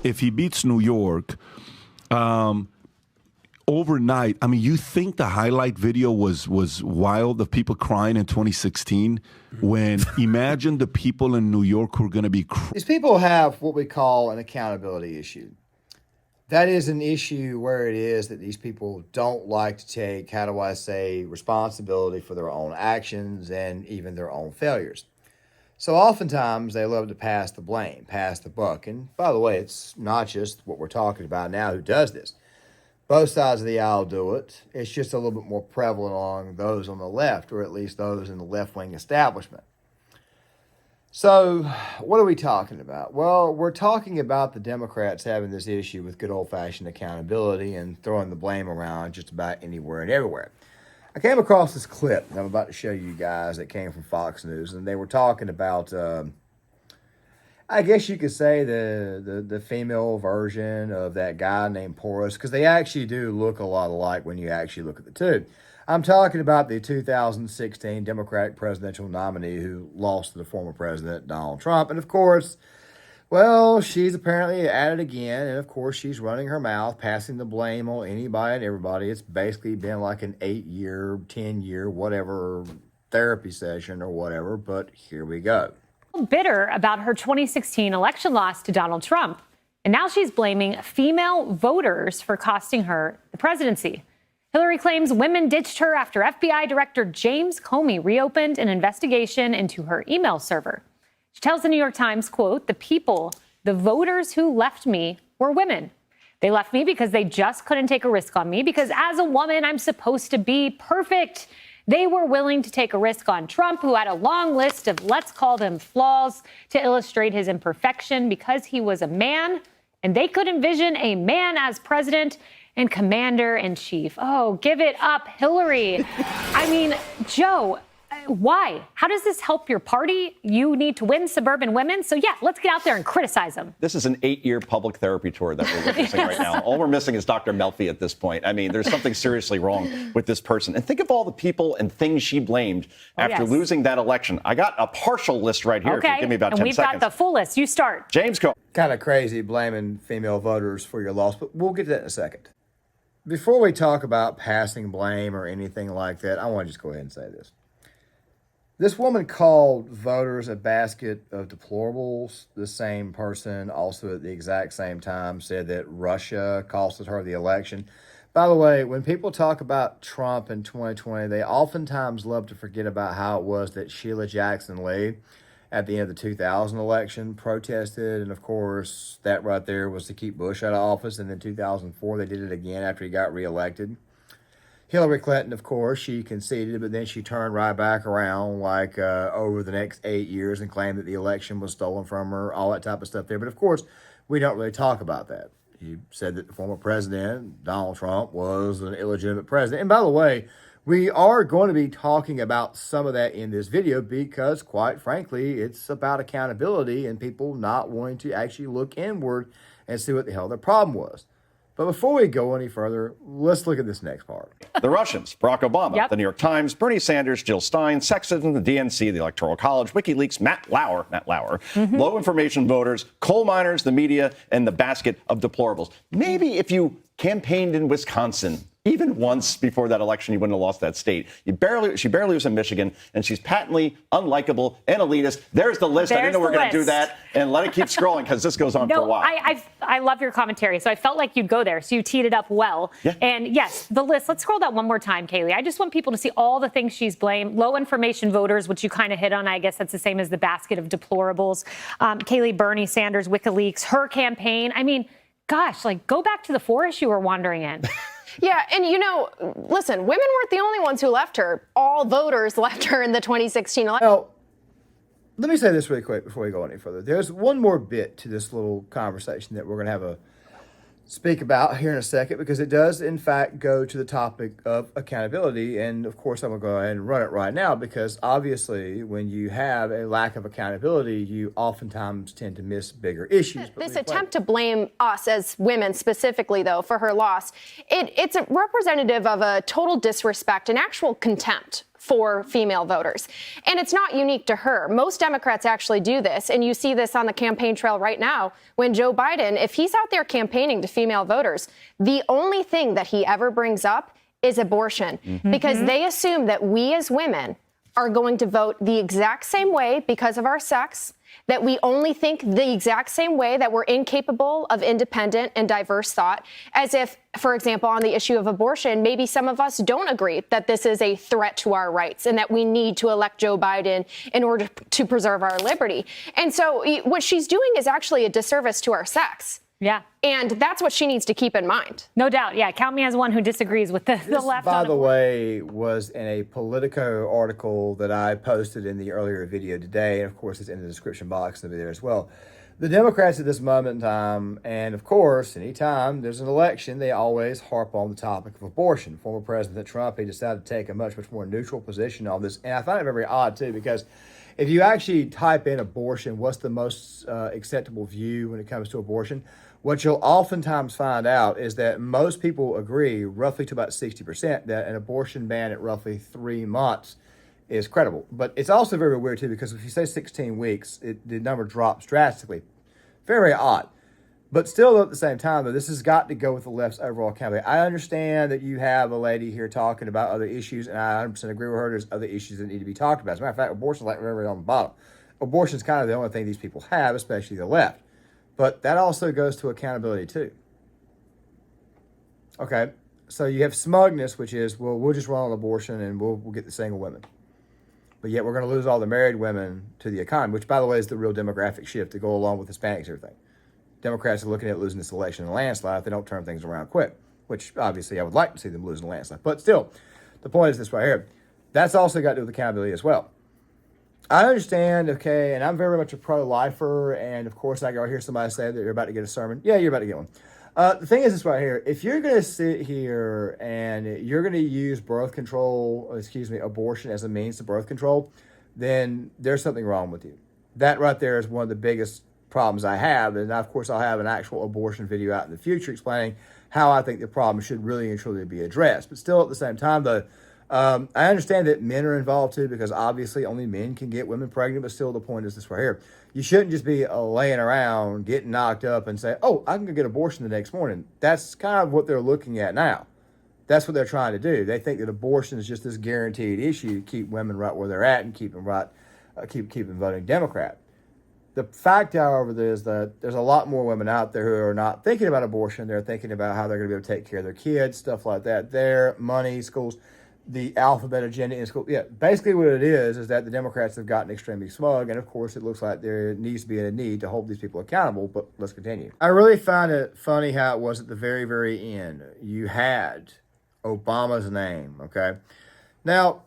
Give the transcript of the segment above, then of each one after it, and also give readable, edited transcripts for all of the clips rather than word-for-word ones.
if he beats New York, overnight, I mean, you think the highlight video was wild of people crying in 2016 when imagine the people in New York who are going to be These people have what we call an accountability issue. That is an issue where it is that these people don't like to take, how do I say, responsibility for their own actions and even their own failures. So oftentimes they love to pass the blame, pass the buck. And by the way, it's not just what we're talking about now who does this. Both sides of the aisle do it. It's just a little bit more prevalent among those on the left, or at least those in the left-wing establishment. So what are we talking about? Well, we're talking about the Democrats having this issue with good old-fashioned accountability and throwing the blame around just about anywhere and everywhere. I came across this clip that I'm about to show you guys that came from Fox News, and they were talking about, I guess you could say the female version of that guy named Porus, because they actually do look a lot alike when you actually look at the two. I'm talking about the 2016 Democratic presidential nominee who lost to the former president, Donald Trump. And of course, well, she's apparently at it again. And of course, she's running her mouth, passing the blame on anybody and everybody. It's basically been like an 8-year, 10-year, whatever therapy session or whatever. But here we go. Bitter about her 2016 election loss to Donald Trump. And now she's blaming female voters for costing her the presidency. Hillary claims women ditched her after FBI Director James Comey reopened an investigation into her email server. She tells the New York Times, quote, the voters who left me were women. They left me because they just couldn't take a risk on me because as a woman, I'm supposed to be perfect. They were willing to take a risk on Trump, who had a long list of, let's call them flaws, to illustrate his imperfection because he was a man, and they could envision a man as president and commander-in-chief. Oh, give it up, Hillary. I mean, Joe, why? How does this help your party? You need to win suburban women. So, yeah, let's get out there and criticize them. This is an 8-year public therapy tour that we're witnessing right now. All we're missing is Dr. Melfi at this point. I mean, there's something seriously wrong with this person. And think of all the people and things she blamed after losing that election. I got a partial list right here. Okay, If you give me about 10 and we've seconds. got the full list. You start. James Comey. Kind of crazy blaming female voters for your loss, but we'll get to that in a second. Before we talk about passing blame or anything like that, I want to just go ahead and say this. This woman called voters a basket of deplorables. The same person also at the exact same time said that Russia costed her the election. By the way, when people talk about Trump in 2020, they oftentimes love to forget about how it was that Sheila Jackson Lee at the end of the 2000 election protested. And of course, that right there was to keep Bush out of office. And then 2004, they did it again after he got reelected. Hillary Clinton, of course, she conceded, but then she turned right back around like over the next 8 years and claimed that the election was stolen from her, all that type of stuff there. But of course, we don't really talk about that. He said that the former president, Donald Trump, was an illegitimate president. And by the way, we are going to be talking about some of that in this video because, quite frankly, it's about accountability and people not wanting to actually look inward and see what the hell their problem was. But before we go any further, let's look at this next part. The Russians, Barack Obama, the New York Times, Bernie Sanders, Jill Stein, Sexton, the DNC, the Electoral College, WikiLeaks, Matt Lauer, low information voters, coal miners, the media, and the basket of deplorables. Maybe if you campaigned in Wisconsin, even once before that election, you wouldn't have lost that state. She barely was in Michigan, and she's patently unlikable and elitist. There's the list. I didn't know we were going to do that. And let it keep scrolling because this goes on for a while. I love your commentary. So I felt like you'd go there. So you teed it up well. Yeah. And yes, the list. Let's scroll that one more time, Kaylee. I just want people to see all the things she's blamed. Low information voters, which you kind of hit on. I guess that's the same as the basket of deplorables. Kaylee, Bernie Sanders, WikiLeaks, her campaign. I mean, gosh, like go back to the forest you were wandering in. Yeah, and you know, listen, women weren't the only ones who left her. All voters left her in the 2016 election. Now, let me say this really quick before we go any further. There's one more bit to this little conversation that we're going to have a speak about here in a second because it does, in fact, go to the topic of accountability. And, of course, I'm going to go ahead and run it right now because, obviously, when you have a lack of accountability, you oftentimes tend to miss bigger issues. This attempt to blame us as women specifically, though, for her loss, it's a representative of a total disrespect and actual contempt for female voters. And it's not unique to her. Most Democrats actually do this. And you see this on the campaign trail right now when Joe Biden, if he's out there campaigning to female voters, the only thing that he ever brings up is abortion, because they assume that we as women are going to vote the exact same way because of our sex, that we only think the exact same way, that we're incapable of independent and diverse thought, as if, for example, on the issue of abortion, maybe some of us don't agree that this is a threat to our rights and that we need to elect Joe Biden in order to preserve our liberty. And so what she's doing is actually a disservice to our sex. Yeah. And that's what she needs to keep in mind. No doubt. Yeah. Count me as one who disagrees with the left. By the way, was in a Politico article that I posted in the earlier video today. And of course, it's in the description box of the video as well. The Democrats at this moment in time, and of course, anytime there's an election, they always harp on the topic of abortion. Former President Trump, he decided to take a much more neutral position on this. And I find it very odd, too, because if you actually type in abortion, what's the most acceptable view when it comes to abortion? What you'll oftentimes find out is that most people agree, roughly to about 60%, that an abortion ban at roughly 3 months is credible. But it's also very weird, too, because if you say 16 weeks, the number drops drastically. Very odd. But still, at the same time, though, this has got to go with the left's overall campaign. I understand that you have a lady here talking about other issues, and I 100% agree with her. There's other issues that need to be talked about. As a matter of fact, abortion is like right on the bottom. Abortion is kind of the only thing these people have, especially the left. But that also goes to accountability, too. Okay, so you have smugness, which is, well, we'll just run on abortion and we'll get the single women. But yet we're going to lose all the married women to the economy, which, by the way, is the real demographic shift to go along with Hispanics and everything. Democrats are looking at losing this election in a landslide if they don't turn things around quick, which obviously I would like to see them lose in a landslide. But still, the point is this right here. That's also got to do with accountability as well. I understand, okay, and I'm very much a pro-lifer, and of course I hear somebody say that you're about to get a sermon. Yeah, you're about to get one. The thing is this right here. If you're going to sit here and you're going to use abortion as a means to birth control, then there's something wrong with you. That right there is one of the biggest problems I have, and of course I'll have an actual abortion video out in the future explaining how I think the problem should really and truly be addressed. But still, at the same time, though, I understand that men are involved too, because obviously only men can get women pregnant, but still the point is this right here. You shouldn't just be laying around, getting knocked up and say, oh, I can go get an abortion the next morning. That's kind of what they're looking at now. That's what they're trying to do. They think that abortion is just this guaranteed issue to keep women right where they're at and keep them voting Democrat. The fact, however, is that there's a lot more women out there who are not thinking about abortion. They're thinking about how they're going to be able to take care of their kids, stuff like that. Their money, schools, the alphabet agenda in school. Yeah, basically what it is that the Democrats have gotten extremely smug, and of course it looks like there needs to be a need to hold these people accountable, but let's continue. I really find it funny how it was at the very, very end. You had Obama's name, okay? Now,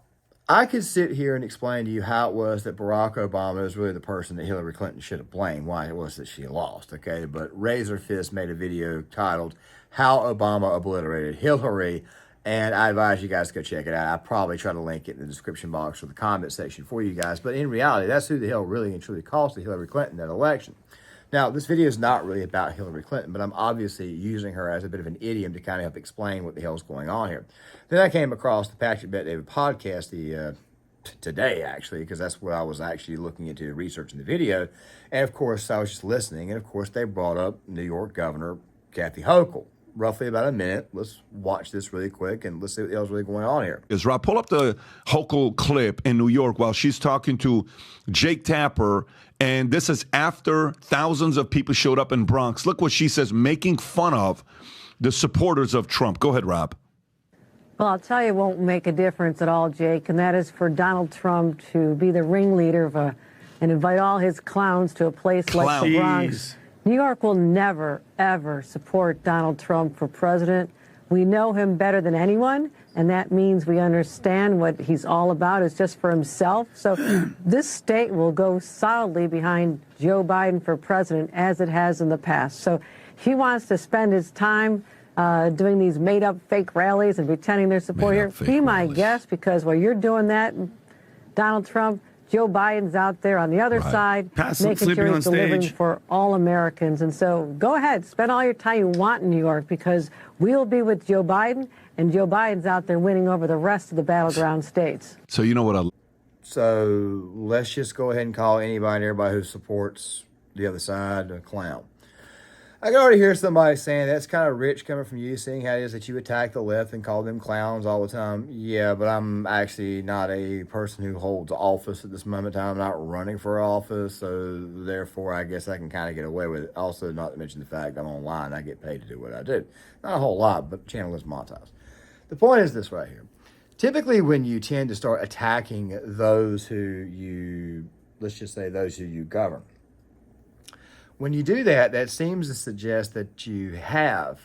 I could sit here and explain to you how it was that Barack Obama is really the person that Hillary Clinton should have blamed, why it was that she lost, okay? But Razor Fist made a video titled, How Obama Obliterated Hillary, and I advise you guys to go check it out. I'll probably try to link it in the description box or the comment section for you guys. But in reality, that's who the hell really and truly cost Hillary Clinton that election. Now, this video is not really about Hillary Clinton, but I'm obviously using her as a bit of an idiom to kind of help explain what the hell's going on here. Then I came across the Patrick Bet David podcast today, actually, because that's what I was actually looking into researching the video. And, of course, I was just listening. And, of course, they brought up New York Governor Kathy Hochul. Roughly about a minute. Let's watch this really quick and let's see what else is really going on here. Rob, pull up the Hochul clip in New York while she's talking to Jake Tapper. And this is after thousands of people showed up in Bronx. Look what she says, making fun of the supporters of Trump. Go ahead, Rob. Well, I'll tell you, it won't make a difference at all, Jake, and that is for Donald Trump to be the ringleader of and invite all his clowns to a place like the Bronx. New York will never, ever support Donald Trump for president. We know him better than anyone, and that means we understand what he's all about is just for himself. So this state will go solidly behind Joe Biden for president, as it has in the past. So he wants to spend his time doing these made-up fake rallies and pretending they're support here. Be my guest, because while you're doing that, Donald Trump, Joe Biden's out there on the other side, making sure he's delivering for all Americans. And so go ahead, spend all your time you want in New York, because we'll be with Joe Biden, and Joe Biden's out there winning over the rest of the battleground states. So you know what? So let's just go ahead and call anybody and everybody who supports the other side a clown. I can already hear somebody saying that's kind of rich coming from you, seeing how it is that you attack the left and call them clowns all the time. Yeah, but I'm actually not a person who holds office at this moment in time. I'm not running for office, so therefore I guess I can kind of get away with it. Also, not to mention the fact I'm online. I get paid to do what I do. Not a whole lot, but the channel is monetized. The point is this right here. Typically when you tend to start attacking those who you, let's just say those who you govern, when you do that, that seems to suggest that you have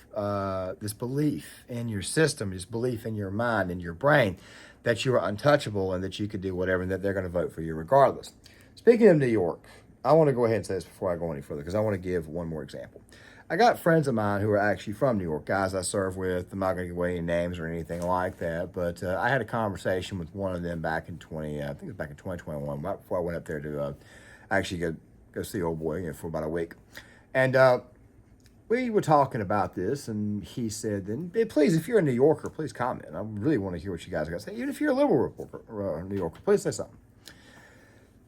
this belief in your system, this belief in your mind, in your brain, that you are untouchable and that you could do whatever and that they're going to vote for you regardless. Speaking of New York, I want to go ahead and say this before I go any further because I want to give one more example. I got friends of mine who are actually from New York, guys I serve with. I'm not going to give away any names or anything like that, but I had a conversation with one of them back in I think it was back in 2021, right before I went up there to actually go see old boy for about a week. And we were talking about this, and he said, then, please, if you're a New Yorker, please comment. I really want to hear what you guys are going to say. Even if you're a liberal reporter, New Yorker, please say something.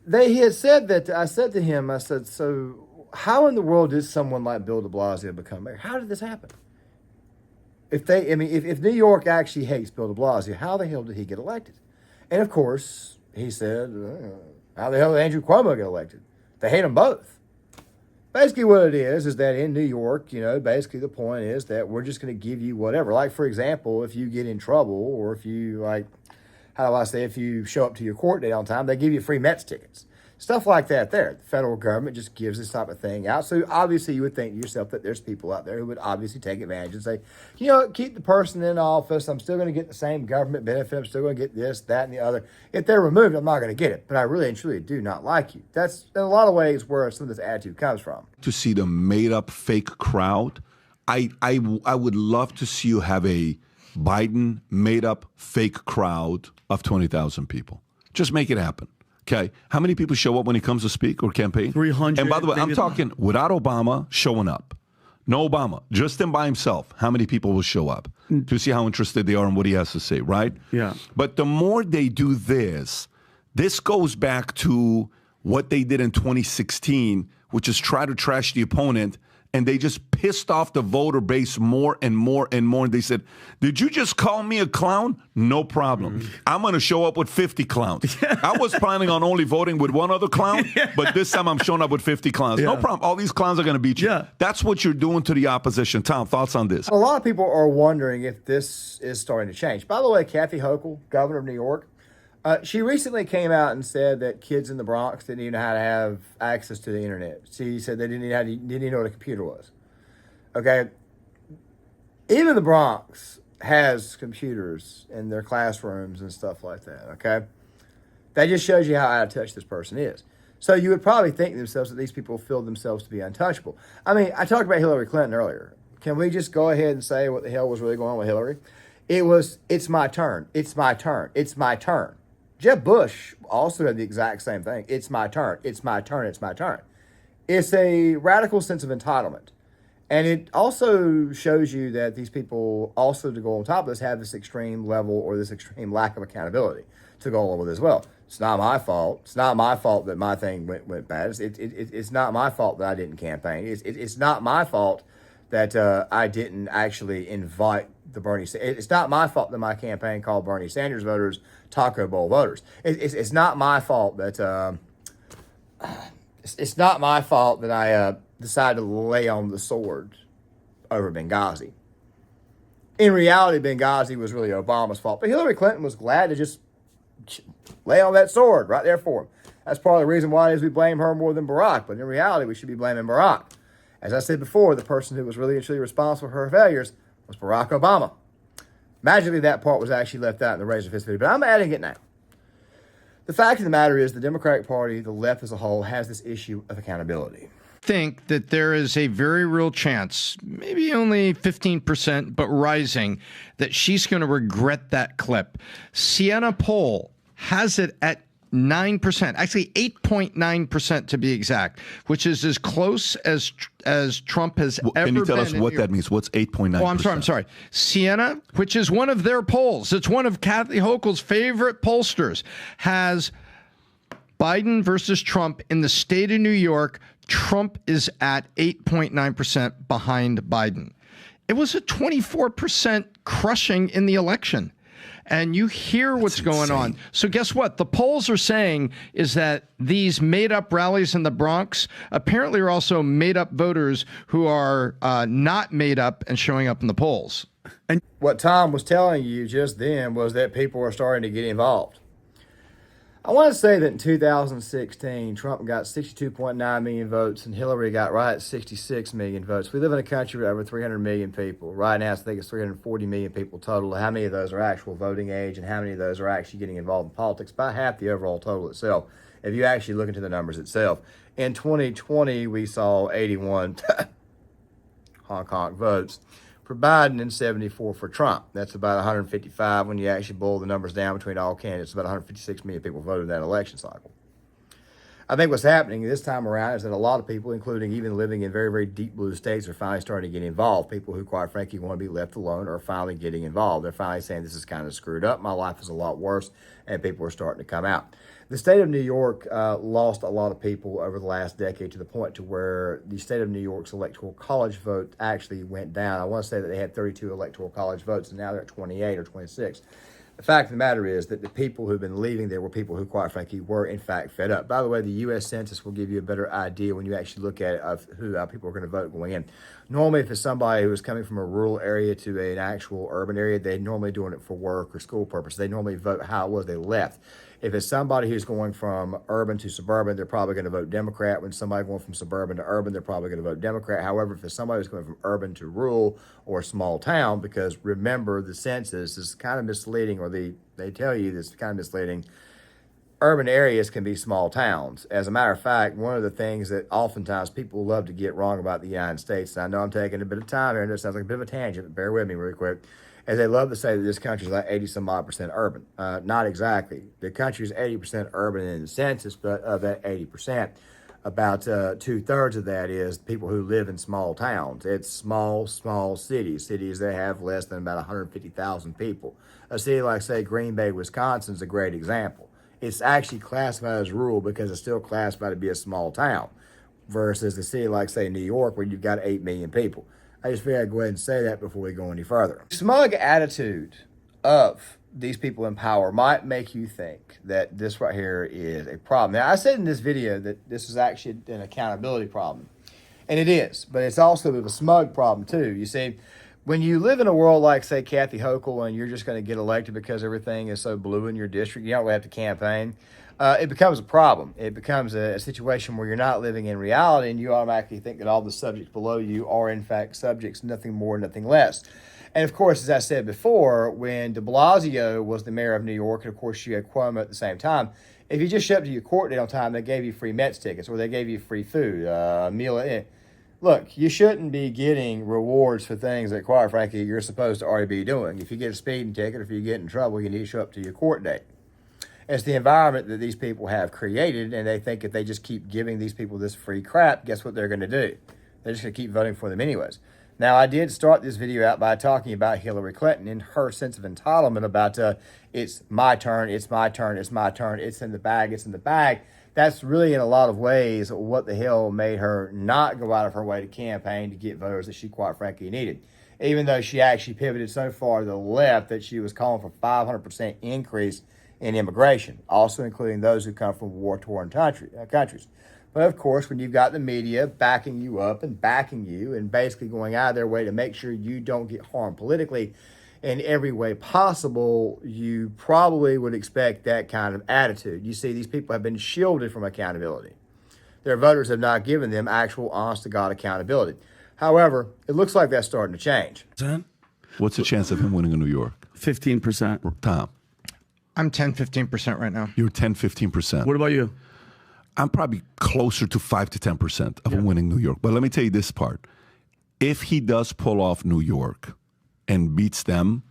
He had said that, I said to him, I said, so how in the world did someone like Bill de Blasio become mayor? How did this happen? If New York actually hates Bill de Blasio, how the hell did he get elected? And of course, he said, how the hell did Andrew Cuomo get elected? They hate them both. Basically what it is that in New York, basically the point is that we're just going to give you whatever. Like, for example, if you get in trouble or if you, if you show up to your court date on time, they give you free Mets tickets. Stuff like that there. The federal government just gives this type of thing out. So obviously you would think to yourself that there's people out there who would obviously take advantage and say, keep the person in office. I'm still going to get the same government benefit. I'm still going to get this, that, and the other. If they're removed, I'm not going to get it. But I really and truly do not like you. That's in a lot of ways where some of this attitude comes from. To see the made-up fake crowd, I would love to see you have a Biden made-up fake crowd of 20,000 people. Just make it happen. Okay, how many people show up when he comes to speak or campaign? 300. And by the way, I'm talking without Obama showing up. No Obama, just him by himself. How many people will show up to see how interested they are in what he has to say, right? Yeah. But the more they do this goes back to what they did in 2016, which is try to trash the opponent. And they just pissed off the voter base more and more and more. And they said, did you just call me a clown? No problem. I'm going to show up with 50 clowns. I was planning on only voting with one other clown, but this time I'm showing up with 50 clowns. No problem. All these clowns are going to beat you. That's what you're doing to the opposition. Tom, thoughts on this? A lot of people are wondering if this is starting to change. By the way, Kathy Hochul, governor of New York, she recently came out and said that kids in the Bronx didn't even know how to have access to the internet. She said they didn't even know what a computer was. Okay? Even the Bronx has computers in their classrooms and stuff like that, okay? That just shows you how out of touch this person is. So you would probably think to themselves that these people feel themselves to be untouchable. I mean, I talked about Hillary Clinton earlier. Can we just go ahead and say what the hell was really going on with Hillary? It's my turn. It's my turn. It's my turn. Jeb Bush also had the exact same thing. It's my turn. It's my turn. It's my turn. It's a radical sense of entitlement. And it also shows you that these people also, to go on top of this, have this extreme level or this extreme lack of accountability to go along with it as well. It's not my fault. It's not my fault that my thing went bad. It's not my fault that I didn't campaign. It's not my fault that I didn't actually invite the Bernie. It's not my fault that my campaign called Bernie Sanders voters Taco Bowl voters. It's not my fault that it's not my fault that I decided to lay on the sword over Benghazi. In reality, Benghazi was really Obama's fault, but Hillary Clinton was glad to just lay on that sword right there for him. That's part of the reason why it is we blame her more than Barack, but in reality, we should be blaming Barack. As I said before, the person who was really and truly responsible for her failures was Barack Obama. Magically, that part was actually left out in the razor fist video, but I'm adding it now. The fact of the matter is the Democratic Party, the left as a whole, has this issue of accountability. Think that there is a very real chance, maybe only 15%, but rising, that she's going to regret that clip. Sienna Poll has it at 9%, actually 8.9% to be exact, which is as close as Trump has ever been. Can you tell us what that means? What's 8.9%? Oh, I'm sorry. Siena, which is one of their polls, it's one of Kathy Hochul's favorite pollsters, has Biden versus Trump in the state of New York. Trump is at 8.9% behind Biden. It was a 24% crushing in the election. And you hear what's going on. So guess what? The polls are saying is that these made-up rallies in the Bronx apparently are also made-up voters who are not made up and showing up in the polls. And what Tom was telling you just then was that people are starting to get involved. I want to say that in 2016, Trump got 62.9 million votes and Hillary got right at 66 million votes. We live in a country with over 300 million people. Right now, I think it's 340 million people total. How many of those are actual voting age and how many of those are actually getting involved in politics? About half the overall total itself, if you actually look into the numbers itself. In 2020, we saw 81 honk honk votes for Biden and 74 for Trump. That's about 155 when you actually boil the numbers down between all candidates. About 156 million people voted in that election cycle. I think what's happening this time around is that a lot of people, including even living in very, very deep blue states, are finally starting to get involved. People who, quite frankly, want to be left alone are finally getting involved. They're finally saying, this is kind of screwed up. My life is a lot worse, and people are starting to come out. The state of New York lost a lot of people over the last decade to the point to where the state of New York's electoral college vote actually went down. I want to say that they had 32 electoral college votes, and now they're at 28 or 26. The fact of the matter is that the people who've been leaving there were people who, quite frankly, were in fact fed up. By the way, the U.S. Census will give you a better idea when you actually look at it of who people are going to vote going in. Normally, if it's somebody who is coming from a rural area to an actual urban area, they're normally doing it for work or school purpose. They normally vote how it was they left. If it's somebody who's going from urban to suburban, they're probably going to vote Democrat. When somebody going from suburban to urban, they're probably going to vote Democrat. However, if it's somebody who's going from urban to rural or small town, because remember, the census is kind of misleading, or they tell you this is kind of misleading. Urban areas can be small towns. As a matter of fact, one of the things that oftentimes people love to get wrong about the United States, and I know I'm taking a bit of time here, and it sounds like a bit of a tangent, but bear with me really quick, as they love to say that this country is like 80-some-odd% urban. Not exactly. The country is 80% urban in the census, but of that 80%, about 2/3 of that is people who live in small towns. It's small cities that have less than about 150,000 people. A city like, say, Green Bay, Wisconsin is a great example. It's actually classified as rural because it's still classified to be a small town versus a city like, say, New York, where you've got 8 million people. I just figured I'd go ahead and say that before we go any further. Smug attitude of these people in power might make you think that this right here is a problem. Now, I said in this video that this is actually an accountability problem, and it is, but it's also a smug problem too. You see, when you live in a world like, say, Kathy Hochul, and you're just going to get elected because everything is so blue in your district, you don't really have to campaign, it becomes a problem. It becomes a situation where you're not living in reality, and you automatically think that all the subjects below you are, in fact, subjects, nothing more, nothing less. And, of course, as I said before, when de Blasio was the mayor of New York, and, of course, you had Cuomo at the same time, if you just showed up to your court date on time, they gave you free Mets tickets, or they gave you free food, a meal. Look, you shouldn't be getting rewards for things that, quite frankly, you're supposed to already be doing. If you get a speeding ticket, or if you get in trouble, you need to show up to your court date. It's the environment that these people have created, and they think if they just keep giving these people this free crap, guess what they're going to do? They're just going to keep voting for them anyways. Now, I did start this video out by talking about Hillary Clinton and her sense of entitlement about it's my turn, it's my turn, it's my turn, it's in the bag, it's in the bag. That's really, in a lot of ways, what the hell made her not go out of her way to campaign to get voters that she, quite frankly, needed. Even though she actually pivoted so far to the left that she was calling for 500% increase in immigration, also including those who come from war-torn countries. But of course, when you've got the media backing you up and backing you and basically going out of their way to make sure you don't get harmed politically in every way possible, you probably would expect that kind of attitude. You see, these people have been shielded from accountability. Their voters have not given them actual, honest-to-God accountability. However, it looks like that's starting to change. What's the chance of him winning in New York? 15%. Tom? I'm 10-15% right now. You're 10-15%. What about you? I'm probably closer to 5 to 10% of him winning New York. But let me tell you this part. If he does pull off New York and beats them,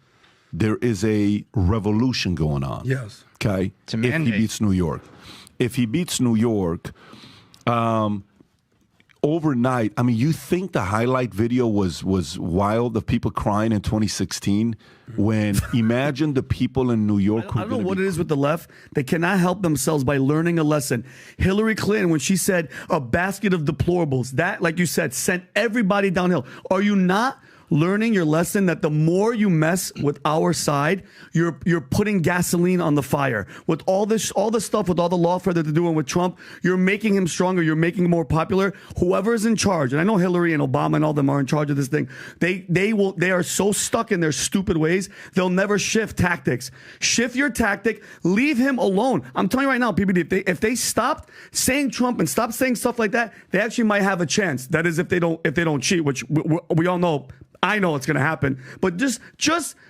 there is a revolution going on. Yes. Okay. It's a if he mandate. beats New York. If he beats New York, overnight, I mean, you think the highlight video was wild of people crying in 2016 when imagine the people in New York who I don't know what it is with the left. They cannot help themselves by learning a lesson. Hillary Clinton, when she said a basket of deplorables, that, like you said, sent everybody downhill. Are you not learning your lesson that the more you mess with our side, you're putting gasoline on the fire? With all this stuff, with all the lawfare that they're doing with Trump, you're making him stronger, you're making him more popular. Whoever is in charge, and I know Hillary and Obama and all them are in charge of this thing, they are so stuck in their stupid ways, they'll never shift tactics. Shift your tactic, leave him alone. I'm telling you right now, PBD, if they stopped saying Trump and stopped saying stuff like that, they actually might have a chance. That is if they don't cheat, which we all know. I know it's going to happen, but just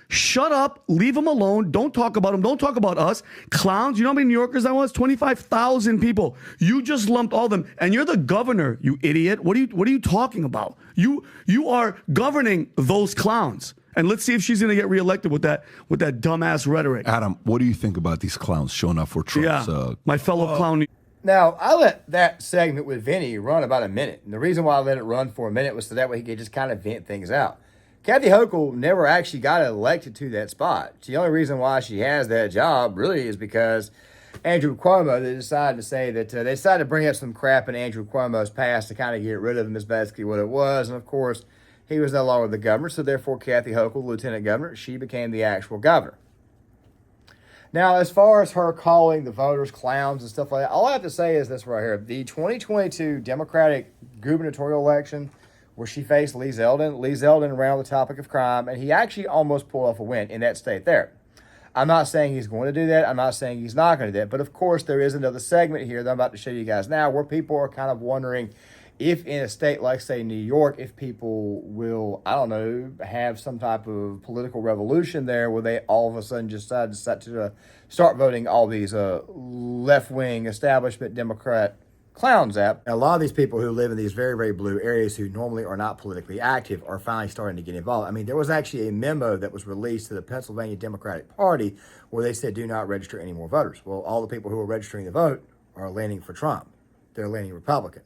shut up, leave him alone. Don't talk about him. Don't talk about us. Clowns. You know how many New Yorkers that was? 25,000 people. You just lumped all of them, and you're the governor, you idiot. What are you talking about? You are governing those clowns. And let's see if she's going to get reelected with that dumbass rhetoric. Adam, what do you think about these clowns showing up for Trump's? Yeah, my fellow clown. Now, I let that segment with Vinny run about a minute. And the reason why I let it run for a minute was so that way he could just kind of vent things out. Kathy Hochul never actually got elected to that spot. The only reason why she has that job really is because Andrew Cuomo, they decided to say that they decided to bring up some crap in Andrew Cuomo's past to kind of get rid of him is basically what it was. And of course, he was no longer the governor. So therefore, Kathy Hochul, lieutenant governor, she became the actual governor. Now, as far as her calling the voters clowns and stuff like that, all I have to say is this right here. The 2022 Democratic gubernatorial election where she faced Lee Zeldin ran on the topic of crime, and he actually almost pulled off a win in that state there. I'm not saying he's going to do that. I'm not saying he's not going to do that. But, of course, there is another segment here that I'm about to show you guys now where people are kind of wondering if in a state like, say, New York, if people will, I don't know, have some type of political revolution there where they all of a sudden just decide to start voting all these left-wing establishment Democrat clowns out. And a lot of these people who live in these very, very blue areas who normally are not politically active are finally starting to get involved. I mean, there was actually a memo that was released to the Pennsylvania Democratic Party where they said do not register any more voters. Well, all the people who are registering to vote are leaning for Trump. They're leaning Republican.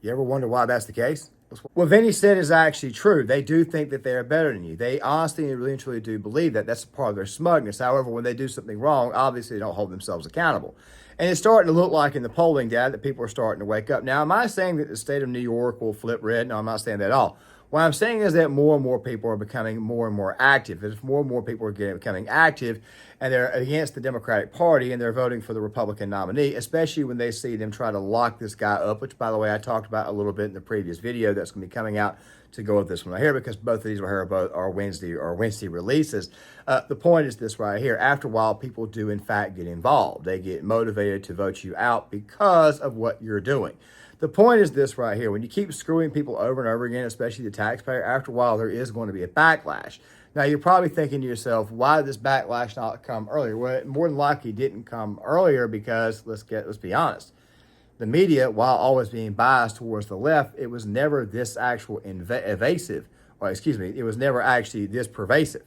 You ever wonder why that's the case? What Vinny said is actually true. They do think that they are better than you. They honestly and really and truly do believe that. That's a part of their smugness. However, when they do something wrong, obviously they don't hold themselves accountable. And it's starting to look like in the polling data that people are starting to wake up. Now, am I saying that the state of New York will flip red? No, I'm not saying that at all. What I'm saying is that more and more people are becoming more and more active. If more and more people are becoming active and they're against the Democratic Party and they're voting for the Republican nominee, especially when they see them try to lock this guy up, which, by the way, I talked about a little bit in the previous video that's going to be coming out to go with this one right here because both of these are Wednesday releases. The point is this right here. After a while, people do, in fact, get involved. They get motivated to vote you out because of what you're doing. The point is this right here. When you keep screwing people over and over again, especially the taxpayer, after a while, there is going to be a backlash. Now, you're probably thinking to yourself, why did this backlash not come earlier? Well, it more than likely didn't come earlier because, let's be honest, the media, while always being biased towards the left, it was never this actual it was never actually this pervasive.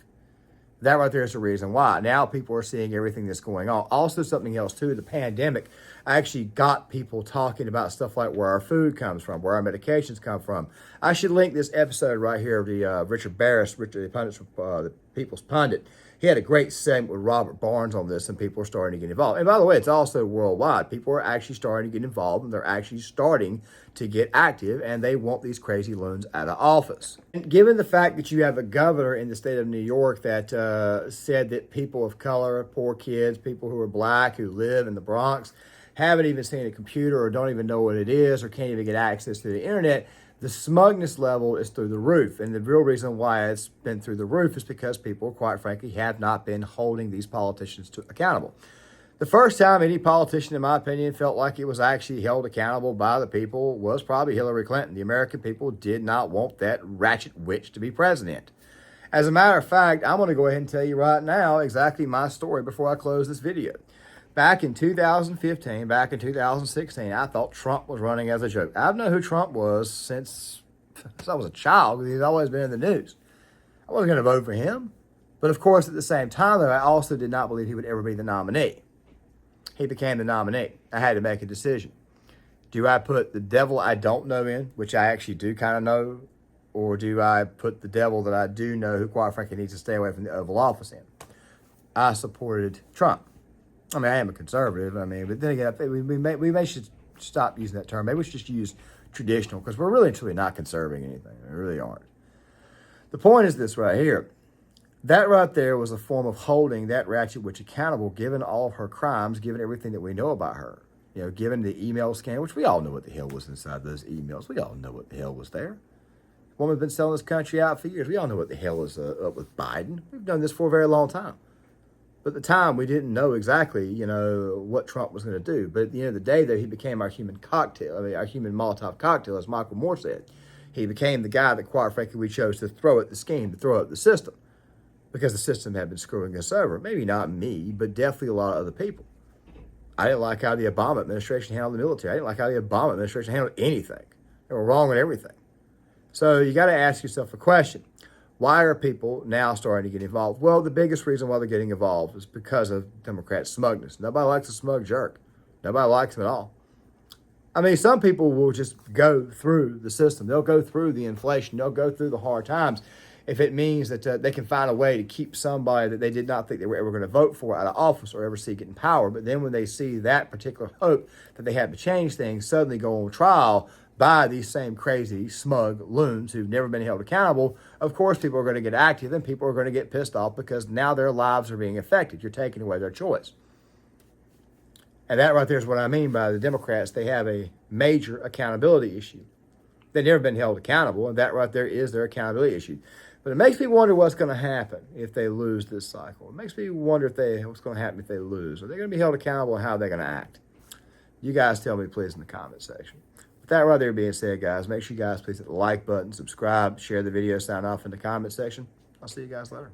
That right there is the reason why. Now people are seeing everything that's going on. Also, something else too, the pandemic actually got people talking about stuff like where our food comes from, where our medications come from. I should link this episode right here of the Richard Barris, the People's Pundit. He had a great segment with Robert Barnes on this, and people are starting to get involved. And by the way, it's also worldwide. People are actually starting to get involved, and they're actually starting to get active, and they want these crazy loons out of office. And given the fact that you have a governor in the state of New York that said that people of color, poor kids, people who are black, who live in the Bronx, haven't even seen a computer or don't even know what it is or can't even get access to the internet, the smugness level is through the roof. And the real reason why it's been through the roof is because people, quite frankly, have not been holding these politicians accountable. The first time any politician, in my opinion, felt like it was actually held accountable by the people was probably Hillary Clinton. The American people did not want that ratchet witch to be president. As a matter of fact, I'm going to go ahead and tell you right now exactly my story before I close this video. Back in 2015, back in 2016, I thought Trump was running as a joke. I've known who Trump was since I was a child because he's always been in the news. I wasn't going to vote for him. But of course, at the same time, though, I also did not believe he would ever be the nominee. He became the nominee. I had to make a decision. Do I put the devil I don't know in, which I actually do kind of know, or do I put the devil that I do know, who quite frankly needs to stay away from the Oval Office in? I supported Trump. I mean, I am a conservative. I mean, but then again, we may should stop using that term. Maybe we should just use traditional, because we're really and truly not conserving anything. We really aren't. The point is this right here. That right there was a form of holding that ratchet witch accountable, given all of her crimes, given everything that we know about her. You know, given the email scam, which we all know what the hell was inside those emails. We all know what the hell was there. Woman's been selling this country out for years. We all know what the hell is up with Biden. We've done this for a very long time. But at the time, we didn't know exactly, you know, what Trump was going to do. But at the end of the day, though, he became our human cocktail, our human Molotov cocktail, as Michael Moore said. He became the guy that, quite frankly, we chose to throw at the scheme, to throw at the system, because the system had been screwing us over. Maybe not me, but definitely a lot of other people. I didn't like how the Obama administration handled the military. I didn't like how the Obama administration handled anything. They were wrong on everything. So you got to ask yourself a question. Why are people now starting to get involved? Well, the biggest reason why they're getting involved is because of Democrat smugness. Nobody likes a smug jerk. Nobody likes him at all. I mean, some people will just go through the system. They'll go through the inflation. They'll go through the hard times if it means that they can find a way to keep somebody that they did not think they were ever going to vote for out of office or ever see get in power. But then when they see that particular hope that they have to change things suddenly go on trial by these same crazy, smug loons who've never been held accountable, of course people are going to get active and people are going to get pissed off because now their lives are being affected. You're taking away their choice. And that right there is what I mean by the Democrats. They have a major accountability issue. They've never been held accountable, and that right there is their accountability issue. But it makes me wonder what's going to happen if they lose this cycle. It makes me wonder what's going to happen if they lose. Are they going to be held accountable, and how are they going to act? You guys tell me, please, in the comment section. With that right there being said, guys, make sure you guys please hit the like button, subscribe, share the video, sign off in the comment section. I'll see you guys later.